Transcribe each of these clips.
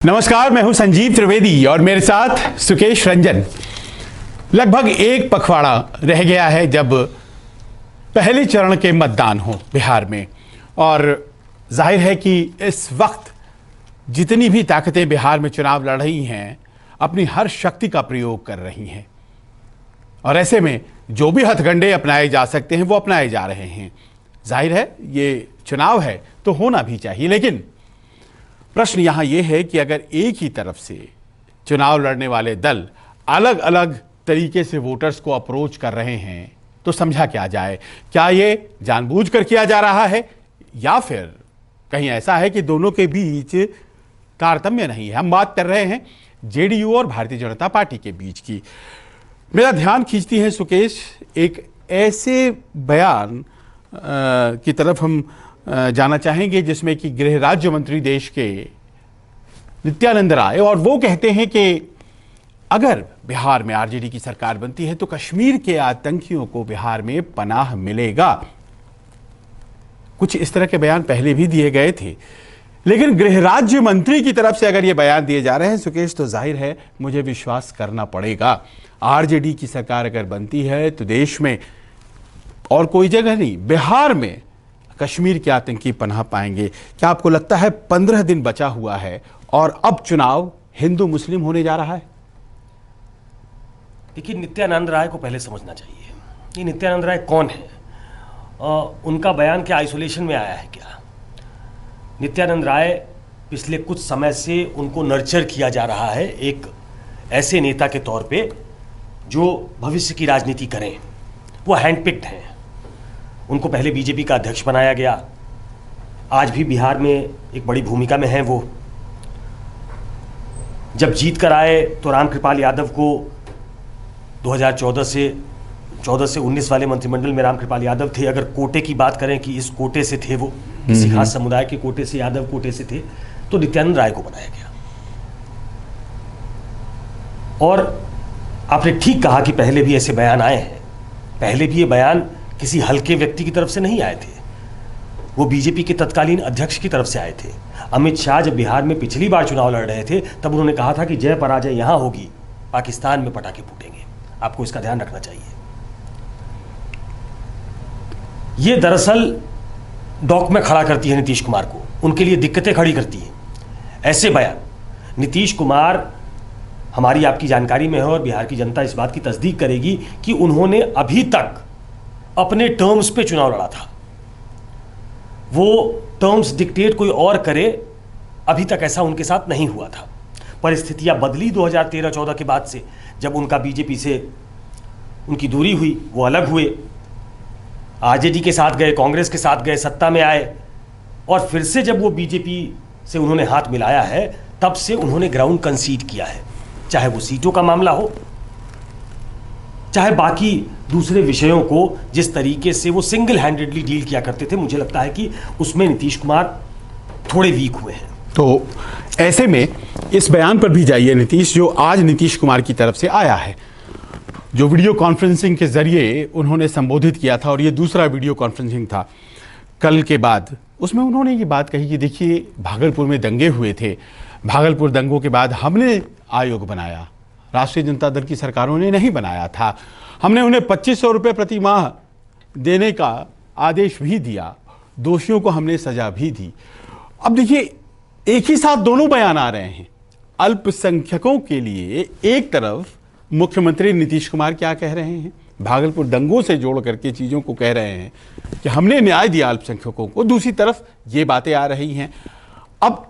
नमस्कार, मैं हूं संजीव त्रिवेदी और मेरे साथ सुकेश रंजन। लगभग एक पखवाड़ा रह गया है जब पहले चरण के मतदान हो बिहार में, और जाहिर है कि इस वक्त जितनी भी ताकतें बिहार में चुनाव लड़ रही हैं अपनी हर शक्ति का प्रयोग कर रही हैं, और ऐसे में जो भी हथकंडे अपनाए जा सकते हैं वो अपनाए जा रहे हैं। जाहिर है ये चुनाव है तो होना भी चाहिए, लेकिन प्रश्न यहां यह है कि अगर एक ही तरफ से चुनाव लड़ने वाले दल अलग अलग तरीके से वोटर्स को अप्रोच कर रहे हैं तो समझा क्या जाए। क्या ये जानबूझकर किया जा रहा है या फिर कहीं ऐसा है कि दोनों के बीच तारतम्य नहीं है। हम बात कर रहे हैं जेडीयू और भारतीय जनता पार्टी के बीच की। मेरा ध्यान खींचती है सुकेश एक ऐसे बयान की तरफ हम जाना चाहेंगे जिसमें कि गृह राज्य मंत्री देश के नित्यानंद राय, और वो कहते हैं कि अगर बिहार में आरजेडी की सरकार बनती है तो कश्मीर के आतंकियों को बिहार में पनाह मिलेगा। कुछ इस तरह के बयान पहले भी दिए गए थे, लेकिन गृह राज्य मंत्री की तरफ से अगर ये बयान दिए जा रहे हैं सुकेश, तो जाहिर है मुझे विश्वास करना पड़ेगा आरजेडी की सरकार अगर बनती है तो देश में और कोई जगह नहीं, बिहार में कश्मीर के आतंकी पनाह पाएंगे। क्या आपको लगता है 15 दिन बचा हुआ है और अब चुनाव हिंदू मुस्लिम होने जा रहा है? देखिए, नित्यानंद राय को पहले समझना चाहिए कि नित्यानंद राय कौन है। उनका बयान क्या आइसोलेशन में आया है क्या? नित्यानंद राय पिछले कुछ समय से उनको नर्चर किया जा रहा है एक ऐसे नेता के तौर पे जो भविष्य की राजनीति करें। वो हैंडपिक्ड हैं। उनको पहले बीजेपी का अध्यक्ष बनाया गया, आज भी बिहार में एक बड़ी भूमिका में हैं वो। जब जीत कर आए तो रामकृपाल यादव को 2014 से 19 वाले मंत्रिमंडल में रामकृपाल यादव थे। अगर कोटे की बात करें कि इस कोटे से थे, वो किसी खास समुदाय के कोटे से, यादव कोटे से थे, तो नित्यानंद राय को बनाया गया। और आपने ठीक कहा कि पहले भी ऐसे बयान आए हैं। पहले भी ये बयान किसी हल्के व्यक्ति की तरफ से नहीं आए थे, वो बीजेपी के तत्कालीन अध्यक्ष की तरफ से आए थे। अमित शाह जब बिहार में पिछली बार चुनाव लड़ रहे थे तब उन्होंने कहा था कि जय पराजय यहां होगी, पाकिस्तान में पटाखे फूटेंगे। आपको इसका ध्यान रखना चाहिए। ये दरअसल डॉक में खड़ा करती है नीतीश कुमार को, उनके लिए दिक्कतें खड़ी करती है ऐसे बयान। नीतीश कुमार हमारी आपकी जानकारी में है और बिहार की जनता इस बात की तस्दीक करेगी कि उन्होंने अभी तक अपने टर्म्स पे चुनाव लड़ा था। वो टर्म्स डिक्टेट कोई और करे, अभी तक ऐसा उनके साथ नहीं हुआ था। परिस्थितियां बदली 2013-14 के बाद से, जब उनका बीजेपी से उनकी दूरी हुई, वो अलग हुए, आरजेडी के साथ गए, कांग्रेस के साथ गए, सत्ता में आए, और फिर से जब वो बीजेपी से उन्होंने हाथ मिलाया है तब से उन्होंने ग्राउंड कंसीड किया है। चाहे वो सीटों का मामला हो, चाहे बाकी दूसरे विषयों को जिस तरीके से वो सिंगल हैंडेडली डील किया करते थे, मुझे लगता है कि उसमें नीतीश कुमार थोड़े वीक हुए हैं। तो ऐसे में इस बयान पर भी जाइए नीतीश, जो आज नीतीश कुमार की तरफ से आया है, जो वीडियो कॉन्फ्रेंसिंग के जरिए उन्होंने संबोधित किया था, और ये दूसरा वीडियो कॉन्फ्रेंसिंग था कल के बाद। उसमें उन्होंने ये बात कही कि देखिए, भागलपुर में दंगे हुए थे, भागलपुर दंगों के बाद हमने आयोग बनाया, राष्ट्रीय जनता दल की सरकारों ने नहीं बनाया था। हमने उन्हें 2500 रुपये प्रति माह देने का आदेश भी दिया, दोषियों को हमने सजा भी दी। अब देखिए, एक ही साथ दोनों बयान आ रहे हैं। अल्पसंख्यकों के लिए एक तरफ मुख्यमंत्री नीतीश कुमार क्या कह रहे हैं, भागलपुर दंगों से जोड़ करके चीजों को कह रहे हैं कि हमने न्याय दिया अल्पसंख्यकों को, दूसरी तरफ ये बातें आ रही हैं। अब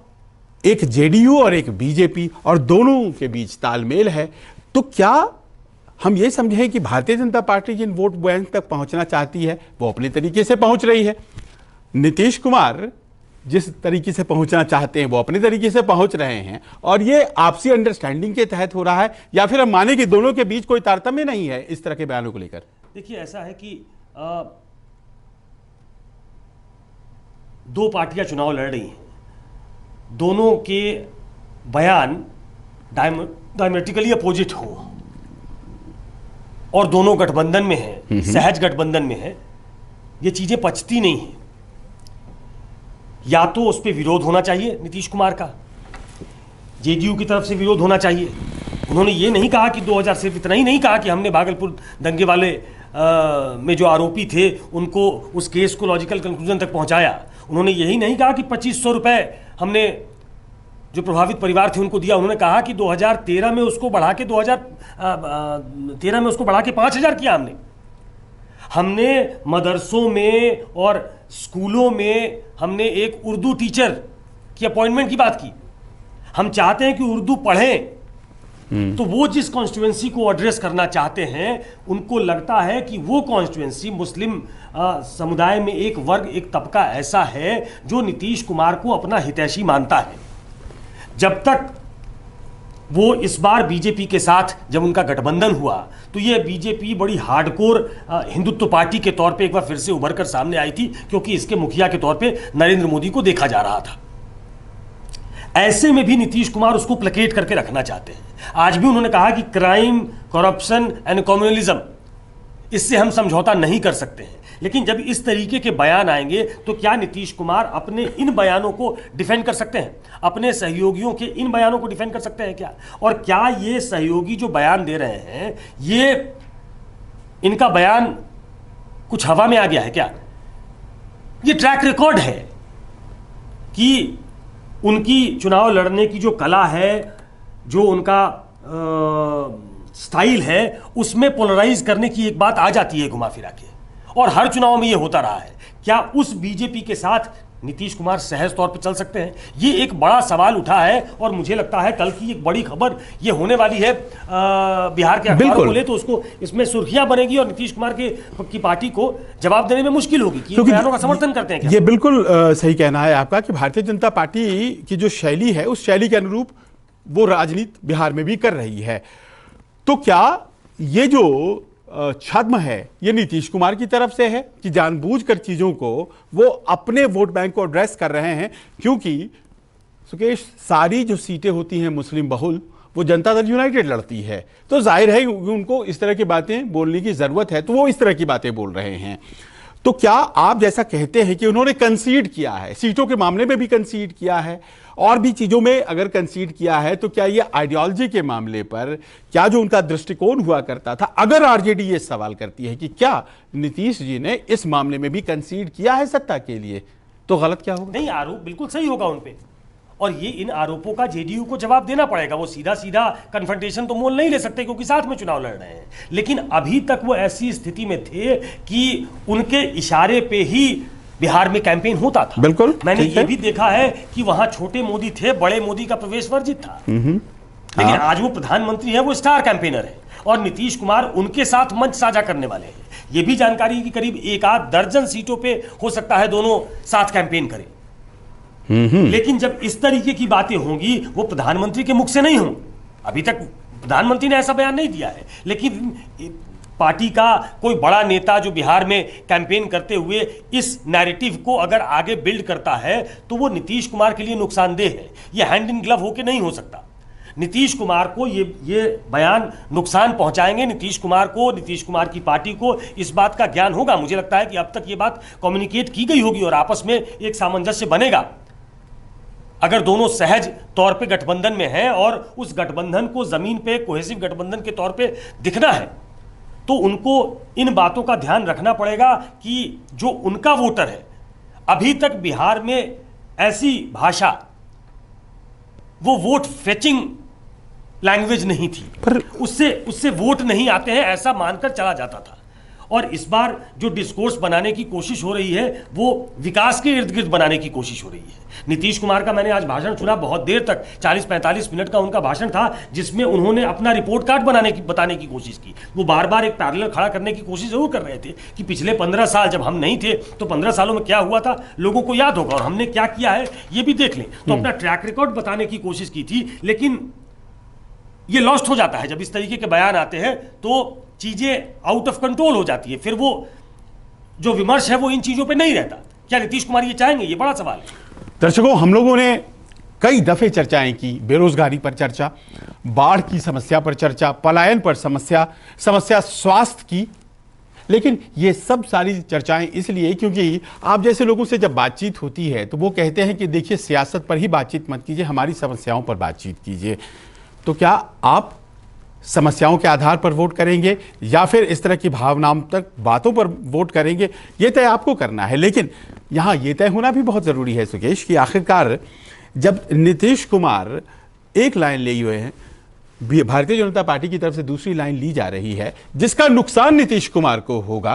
एक जेडीयू और एक बीजेपी, और दोनों के बीच तालमेल है, तो क्या हम ये समझें कि भारतीय जनता पार्टी जिन वोट बैंक तक पहुंचना चाहती है वो अपने तरीके से पहुंच रही है, नीतीश कुमार जिस तरीके से पहुंचना चाहते हैं वो अपने तरीके से पहुंच रहे हैं, और ये आपसी अंडरस्टैंडिंग के तहत हो रहा है, या फिर हम माने कि दोनों के बीच कोई तारतम्य नहीं है इस तरह के बयानों को लेकर? देखिए, ऐसा है कि दो पार्टियां चुनाव लड़ रही हैं, दोनों के बयान डायमेट्रिकली अपोजिट हो, और दोनों गठबंधन में हैं, सहज गठबंधन में है, ये चीजें पचती नहीं हैं। या तो उस पर विरोध होना चाहिए नीतीश कुमार का, जेडीयू की तरफ से विरोध होना चाहिए। उन्होंने ये नहीं कहा कि 2000, सिर्फ इतना ही नहीं कहा कि हमने भागलपुर दंगे वाले में जो आरोपी थे उनको उस केस को लॉजिकल कंक्लूजन तक पहुंचाया। उन्होंने यही नहीं कहा कि 2500 रुपए हमने जो प्रभावित परिवार थे उनको दिया। उन्होंने कहा कि 2013 में उसको बढ़ा के 2013 में उसको बढ़ा के 5000 किया हमने मदरसों में और स्कूलों में हमने एक उर्दू टीचर की अपॉइंटमेंट की बात की। हम चाहते हैं कि उर्दू पढ़ें। तो वो जिस कॉन्स्टिट्यूएंसी को एड्रेस करना चाहते हैं उनको लगता है कि वो कॉन्स्टिट्यूएंसी मुस्लिम समुदाय में एक वर्ग, एक तबका ऐसा है जो नीतीश कुमार को अपना हितैषी मानता है। जब तक वो इस बार बीजेपी के साथ जब उनका गठबंधन हुआ तो ये बीजेपी बड़ी हार्डकोर हिंदुत्व पार्टी के तौर पे एक बार फिर से उभर कर सामने आई थी, क्योंकि इसके मुखिया के तौर पे नरेंद्र मोदी को देखा जा रहा था। ऐसे में भी नीतीश कुमार उसको प्लेकेट करके रखना चाहते हैं। आज भी उन्होंने कहा कि क्राइम, करप्शन एंड कम्युनलिज्म, इससे हम समझौता नहीं कर सकते हैं। लेकिन जब इस तरीके के बयान आएंगे तो क्या नीतीश कुमार अपने इन बयानों को डिफेंड कर सकते हैं? अपने सहयोगियों के इन बयानों को डिफेंड कर सकते हैं क्या? और क्या ये सहयोगी जो बयान दे रहे हैं, ये इनका बयान कुछ हवा में आ गया है क्या? ये ट्रैक रिकॉर्ड है कि उनकी चुनाव लड़ने की जो कला है, जो उनका स्टाइल है, उसमें पोलराइज करने की एक बात आ जाती है घुमा फिरा के, और हर चुनाव में ये होता रहा है। क्या उस बीजेपी के साथ नीतीश कुमार सहज तौर पर चल सकते हैं? ये एक बड़ा सवाल उठा है और मुझे लगता है कल की एक बड़ी खबर ये होने वाली है बिहार के अखबारों को ले, तो उसको इसमें सुर्खियां बनेगी और नीतीश कुमार की पार्टी को जवाब देने में मुश्किल होगी कि बयानों का समर्थन करते हैं क्या? ये बिल्कुल सही कहना है आपका कि भारतीय जनता पार्टी की जो शैली है उस शैली के अनुरूप वो राजनीति बिहार में भी कर रही है। तो क्या ये जो छद्म है ये नीतीश कुमार की तरफ से है कि जानबूझकर चीजों को वो अपने वोट बैंक को एड्रेस कर रहे हैं? क्योंकि सुकेश, सारी जो सीटें होती हैं मुस्लिम बहुल वो जनता दल यूनाइटेड लड़ती है, तो जाहिर है उनको इस तरह की बातें बोलने की जरूरत है, तो वो इस तरह की बातें बोल रहे हैं। तो क्या आप जैसा कहते हैं कि उन्होंने कंसीड किया है, सीटों के मामले में भी कंसीड किया है और भी चीजों में अगर कंसीड किया है, तो क्या ये आइडियोलॉजी के मामले पर क्या जो उनका दृष्टिकोण हुआ करता था, अगर आरजेडी ये सवाल करती है कि क्या नीतीश जी ने इस मामले में भी कंसीड किया है सत्ता के लिए, तो गलत क्या होगा? नहीं, आरोप बिल्कुल सही होगा उन पे, और ये इन आरोपों का जेडीयू को जवाब देना पड़ेगा। वो सीधा सीधा कन्फ्रंटेशन तो मोल नहीं ले सकते क्योंकि साथ में चुनाव लड़ रहे हैं, लेकिन अभी तक वो ऐसी स्थिति में थे कि उनके इशारे पे ही बिहार में कैंपेन होता था। बिल्कुल, मैंने ये भी देखा है कि वहां छोटे मोदी थे, बड़े मोदी का प्रवेश वर्जित था, लेकिन आज वो प्रधानमंत्री है, वो स्टार कैंपेनर है और नीतीश कुमार उनके साथ मंच साझा करने वाले हैं। ये भी जानकारी की करीब 1-8 दर्जन सीटों पे हो सकता है दोनों साथ कैंपेन करें। लेकिन जब इस तरीके की बातें होंगी वो प्रधानमंत्री के मुख से नहीं होंगी। अभी तक प्रधानमंत्री ने ऐसा बयान नहीं दिया है, लेकिन पार्टी का कोई बड़ा नेता जो बिहार में कैंपेन करते हुए इस नैरेटिव को अगर आगे बिल्ड करता है तो वो नीतीश कुमार के लिए नुकसानदेह है। ये हैंड इन ग्लव होके नहीं हो सकता। नीतीश कुमार को ये बयान नुकसान पहुंचाएंगे। नीतीश कुमार को, नीतीश कुमार की पार्टी को इस बात का ज्ञान होगा। मुझे लगता है कि अब तक ये बात कम्युनिकेट की गई होगी और आपस में एक सामंजस्य बनेगा। अगर दोनों सहज तौर पे गठबंधन में हैं और उस गठबंधन को जमीन पे कोहेसिव गठबंधन के तौर पे दिखना है, तो उनको इन बातों का ध्यान रखना पड़ेगा कि जो उनका वोटर है, अभी तक बिहार में ऐसी भाषा, वो वोट फेचिंग लैंग्वेज नहीं थी, पर उससे वोट नहीं आते हैं ऐसा मानकर चला जाता था। और इस बार जो डिस्कोर्स बनाने की कोशिश हो रही है वो विकास के इर्द गिर्द बनाने की कोशिश हो रही है। नीतीश कुमार का मैंने आज भाषण सुना, बहुत देर तक 40-45 मिनट का उनका भाषण था, जिसमें उन्होंने अपना रिपोर्ट कार्ड बताने की कोशिश की। वो बार बार एक पैरेलल खड़ा करने की कोशिश जरूर कर रहे थे कि पिछले 15 साल जब हम नहीं थे तो 15 सालों में क्या हुआ था लोगों को याद होगा और हमने क्या किया है ये भी देख लें। तो अपना ट्रैक रिकॉर्ड बताने की कोशिश की थी, लेकिन ये लॉस्ट हो जाता है जब इस तरीके के बयान आते हैं, तो चीजें आउट ऑफ कंट्रोल हो जाती है। फिर वो जो विमर्श है वो इन चीजों पे नहीं रहता। क्या नीतीश कुमार ये चाहेंगे? ये बड़ा सवाल है। दर्शकों, हम लोगों ने कई दफे चर्चाएं की, बेरोजगारी पर चर्चा, बाढ़ की समस्या पर चर्चा, पलायन पर समस्या स्वास्थ्य की, लेकिन ये सब सारी चर्चाएं इसलिए क्योंकि आप जैसे लोगों से जब बातचीत होती है तो वो कहते हैं कि देखिए सियासत पर ही बातचीत मत कीजिए, हमारी समस्याओं पर बातचीत कीजिए। तो क्या आप समस्याओं के आधार पर वोट करेंगे या फिर इस तरह की भावनात्मक बातों पर वोट करेंगे, ये तय आपको करना है। लेकिन यहाँ ये तय होना भी बहुत ज़रूरी है सुकेश कि आखिरकार जब नीतीश कुमार एक लाइन लिए हुए हैं, भारतीय जनता पार्टी की तरफ से दूसरी लाइन ली जा रही है जिसका नुकसान नीतीश कुमार को होगा,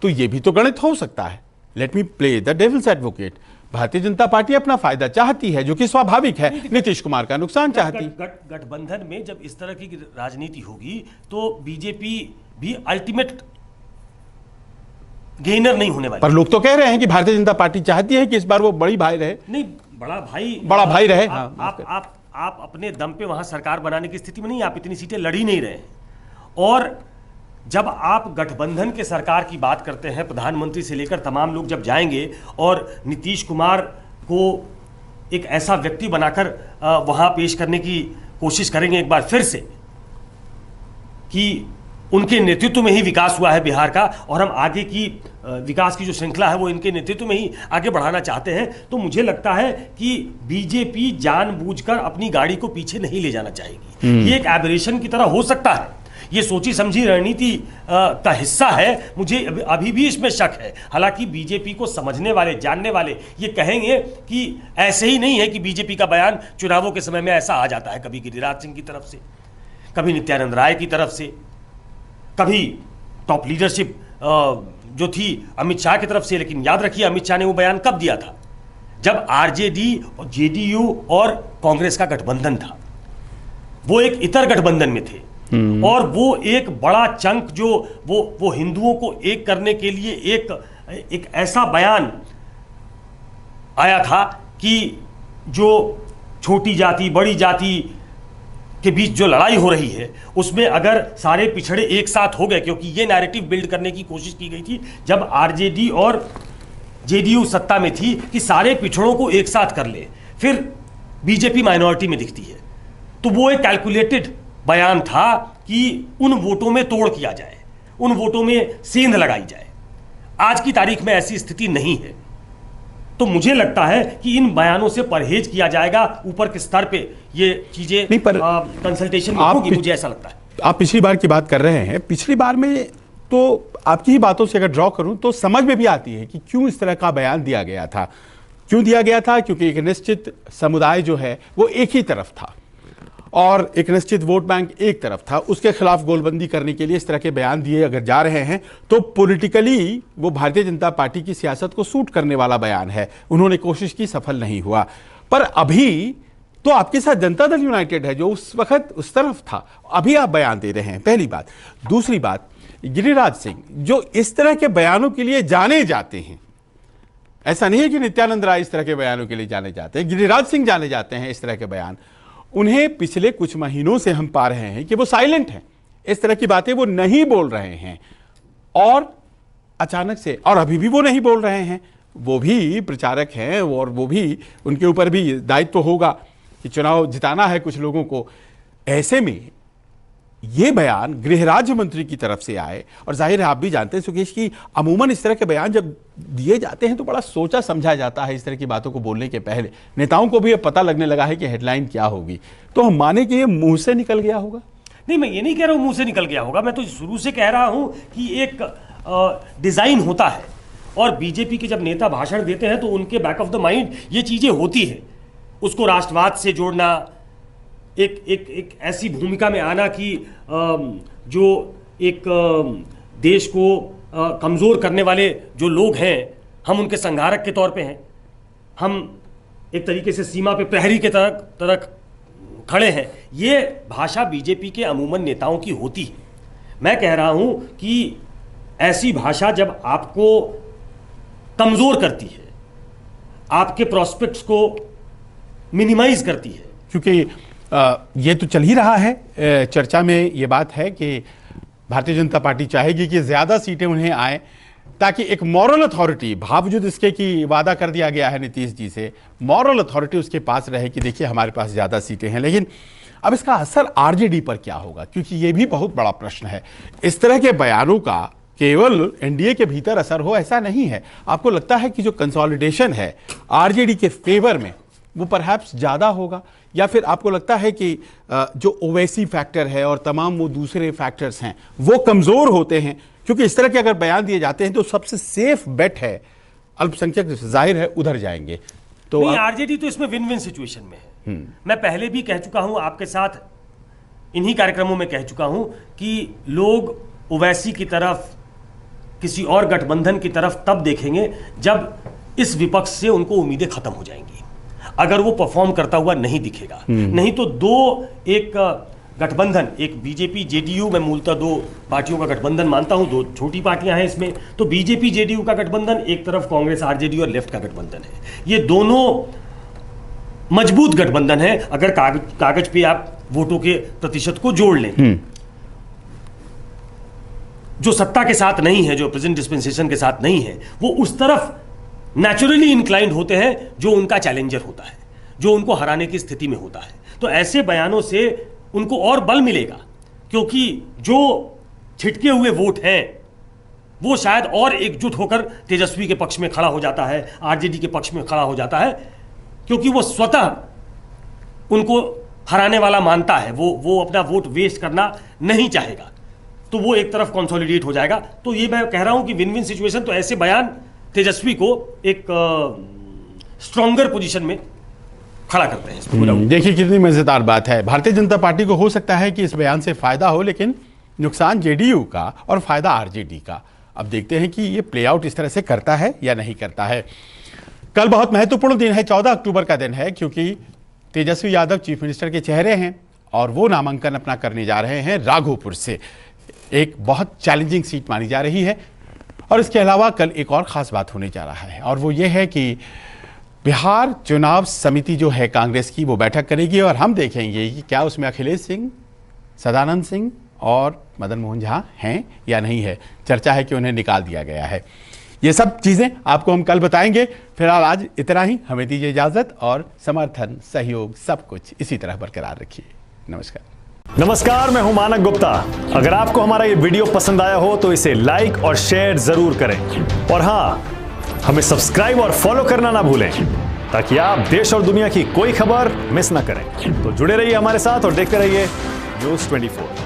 तो यह भी तो गणित हो सकता है। Let me play the devil's advocate. Bharatiya Janata party अपना फायदा चाहती है जो कि स्वाभाविक है, नीतीश कुमार का नुकसान चाहती। गठबंधन में जब इस तरह की राजनीति होगी तो बीजेपी भी अल्टीमेट गेनर नहीं होने वाली। पर लोग तो कह रहे हैं कि भारतीय जनता पार्टी चाहती है कि इस बार वो बड़ी भाई रहे। नहीं, बड़ा भाई रहे। आप अपने दम पे वहां सरकार बनाने की स्थिति में नहीं, आप इतनी सीटें लड़ ही नहीं रहे। और जब आप गठबंधन के सरकार की बात करते हैं, प्रधानमंत्री से लेकर तमाम लोग जब जाएंगे और नीतीश कुमार को एक ऐसा व्यक्ति बनाकर वहां पेश करने की कोशिश करेंगे एक बार फिर से कि उनके नेतृत्व में ही विकास हुआ है बिहार का और हम आगे की विकास की जो श्रृंखला है वो इनके नेतृत्व में ही आगे बढ़ाना चाहते हैं, तो मुझे लगता है कि बीजेपी जानबूझकर अपनी गाड़ी को पीछे नहीं ले जाना चाहेगी। ये एक एबरेशन की तरह हो सकता है, ये सोची समझी रणनीति का हिस्सा है। मुझे अभी भी इसमें शक है। हालांकि बीजेपी को समझने वाले, जानने वाले ये कहेंगे कि ऐसे ही नहीं है कि बीजेपी का बयान चुनावों के समय में ऐसा आ जाता है, कभी गिरिराज सिंह की तरफ से, कभी नित्यानंद राय की तरफ से, कभी टॉप लीडरशिप जो थी अमित शाह की तरफ से। लेकिन याद रखिए अमित शाह ने वो बयान कब दिया था? जब आरजेडी और जेडीयू और कांग्रेस का गठबंधन था, वो एक इतर गठबंधन में थे और वो एक बड़ा चंक जो वो हिंदुओं को एक करने के लिए एक ऐसा बयान आया था कि जो छोटी जाति बड़ी जाति के बीच जो लड़ाई हो रही है उसमें अगर सारे पिछड़े एक साथ हो गए, क्योंकि ये नैरेटिव बिल्ड करने की कोशिश की गई थी जब आरजेडी और जेडीयू सत्ता में थी कि सारे पिछड़ों को एक साथ कर ले, फिर बीजेपी माइनॉरिटी में दिखती है। तो वो एक कैलकुलेटेड बयान था कि उन वोटों में तोड़ किया जाए, उन वोटों में सेंध लगाई जाए। आज की तारीख में ऐसी स्थिति नहीं है, तो मुझे लगता है कि इन बयानों से परहेज किया जाएगा। ऊपर के स्तर पे ये चीजें कंसल्टेशन में होगी, मुझे ऐसा लगता है। आप पिछली बार की बात कर रहे हैं, पिछली बार में तो आपकी ही बातों से अगर ड्रॉ करूं तो समझ में भी आती है कि क्यों इस तरह का बयान दिया गया था। क्यों दिया गया था? क्योंकि एक निश्चित समुदाय जो है वो एक ही तरफ था और एक निश्चित वोट बैंक एक तरफ था, उसके खिलाफ गोलबंदी करने के लिए इस तरह के बयान दिए अगर जा रहे हैं तो पॉलिटिकली वो भारतीय जनता पार्टी की सियासत को सूट करने वाला बयान है। उन्होंने कोशिश की, सफल नहीं हुआ। पर अभी तो आपके साथ जनता दल यूनाइटेड है जो उस वक्त उस तरफ था, अभी आप बयान दे रहे हैं, पहली बात। दूसरी बात, गिरिराज सिंह जो इस तरह के बयानों के लिए जाने जाते हैं, ऐसा नहीं है कि नित्यानंद राय इस तरह के बयानों के लिए जाने जाते हैं, गिरिराज सिंह जाने जाते हैं इस तरह के बयान। उन्हें पिछले कुछ महीनों से हम पा रहे हैं कि वो साइलेंट हैं, इस तरह की बातें वो नहीं बोल रहे हैं और अचानक से, और अभी भी वो नहीं बोल रहे हैं, वो भी प्रचारक हैं और वो भी, उनके ऊपर भी दायित्व होगा कि चुनाव जिताना है कुछ लोगों को। ऐसे में ये बयान गृह राज्य मंत्री की तरफ से आए और जाहिर है आप भी जानते हैं सुकेश की अमूमन इस तरह के बयान जब दिए जाते हैं तो बड़ा सोचा समझा जाता है इस तरह की बातों को बोलने के पहले। नेताओं को भी अब पता लगने लगा है कि हेडलाइन क्या होगी, तो हम माने कि ये मुंह से निकल गया होगा। नहीं, मैं ये नहीं कह रहा हूं मुंह से निकल गया होगा, मैं तो शुरू से कह रहा हूं कि एक डिजाइन होता है और बीजेपी के जब नेता भाषण देते हैं तो उनके बैक ऑफ द माइंड ये चीजें होती है। उसको राष्ट्रवाद से जोड़ना, एक ऐसी भूमिका में आना कि जो एक देश को कमज़ोर करने वाले जो लोग हैं हम उनके संघारक के तौर पे हैं, हम एक तरीके से सीमा पे प्रहरी के तरह खड़े हैं। ये भाषा बीजेपी के अमूमन नेताओं की होती है। मैं कह रहा हूं कि ऐसी भाषा जब आपको कमज़ोर करती है, आपके प्रॉस्पेक्ट्स को मिनिमाइज करती है, क्योंकि ये तो चल ही रहा है, चर्चा में ये बात है कि भारतीय जनता पार्टी चाहेगी कि ज़्यादा सीटें उन्हें आए ताकि एक मॉरल अथॉरिटी, बावजूद इसके कि वादा कर दिया गया है नीतीश जी से, मॉरल अथॉरिटी उसके पास रहे कि देखिए हमारे पास ज़्यादा सीटें हैं। लेकिन अब इसका असर आरजेडी पर क्या होगा, क्योंकि ये भी बहुत बड़ा प्रश्न है। इस तरह के बयानों का केवल एनडीए के भीतर असर हो ऐसा नहीं है। आपको लगता है कि जो कंसोलिडेशन है आरजेडी के फेवर में वो परहैप्स ज़्यादा होगा, या फिर आपको लगता है कि जो ओवैसी फैक्टर है और तमाम वो दूसरे फैक्टर्स हैं वो कमज़ोर होते हैं? क्योंकि इस तरह के अगर बयान दिए जाते हैं तो सबसे सेफ बेट है अल्पसंख्यक जाहिर है उधर जाएंगे। तो आरजेडी तो इसमें विन विन सिचुएशन में है। मैं पहले भी कह चुका हूं, आपके साथ इन्हीं कार्यक्रमों में कह चुका हूं कि लोग ओवैसी की तरफ, किसी और गठबंधन की तरफ तब देखेंगे जब इस विपक्ष से उनको उम्मीदें खत्म हो जाएंगी, अगर वो परफॉर्म करता हुआ नहीं दिखेगा। नहीं तो एक गठबंधन, एक बीजेपी जेडीयू, मैं मूलतः दो पार्टियों का गठबंधन मानता हूं, दो छोटी पार्टियां हैं इसमें, तो बीजेपी जेडीयू का गठबंधन, एक तरफ कांग्रेस आरजेडी और लेफ्ट का गठबंधन है। ये दोनों मजबूत गठबंधन है अगर कागज पे आप वोटों के प्रतिशत को जोड़ लें। जो सत्ता के साथ नहीं है, जो प्रेजेंट डिस्पेंसेशन के साथ नहीं है, वो उस तरफ नेचुरली इंक्लाइंड होते हैं जो उनका चैलेंजर होता है, जो उनको हराने की स्थिति में होता है। तो ऐसे बयानों से उनको और बल मिलेगा, क्योंकि जो छिटके हुए वोट हैं वो शायद और एकजुट होकर तेजस्वी के पक्ष में खड़ा हो जाता है, आरजेडी के पक्ष में खड़ा हो जाता है, क्योंकि वो स्वतः उनको हराने वाला मानता है, वो अपना वोट वेस्ट करना नहीं चाहेगा, तो वो एक तरफ कंसोलिडेट हो जाएगा। तो ये मैं कह रहा हूं कि विन विन सिचुएशन। तो ऐसे बयान तेजस्वी को एक स्ट्रॉन्गर पोजीशन में खड़ा करते हैं। देखिए कितनी मजेदार बात है। भारतीय जनता पार्टी को हो सकता है कि इस बयान से फायदा हो, लेकिन नुकसान जेडीयू का और फायदा आरजेडी का। अब देखते हैं कि ये प्ले आउट इस तरह से करता है या नहीं करता है। कल बहुत महत्वपूर्ण दिन है, 14 अक्टूबर का दिन है, क्योंकि तेजस्वी यादव चीफ मिनिस्टर के चेहरे हैं और वो नामांकन अपना करने जा रहे हैं राघोपुर से। एक बहुत चैलेंजिंग सीट मानी जा रही है। और इसके अलावा कल एक और ख़ास बात होने जा रहा है, और वो ये है कि बिहार चुनाव समिति जो है कांग्रेस की, वो बैठक करेगी और हम देखेंगे कि क्या उसमें अखिलेश सिंह, सदानंद सिंह और मदन मोहन झा हैं या नहीं है। चर्चा है कि उन्हें निकाल दिया गया है। ये सब चीज़ें आपको हम कल बताएंगे। फिलहाल आज इतना ही, हमें दीजिए इजाज़त, और समर्थन, सहयोग, सब कुछ इसी तरह बरकरार रखिए। नमस्कार, मैं हूं मानक गुप्ता। अगर आपको हमारा ये वीडियो पसंद आया हो तो इसे लाइक और शेयर जरूर करें, और हां, हमें सब्सक्राइब और फॉलो करना ना भूलें, ताकि आप देश और दुनिया की कोई खबर मिस ना करें। तो जुड़े रहिए हमारे साथ और देखते रहिए News 24।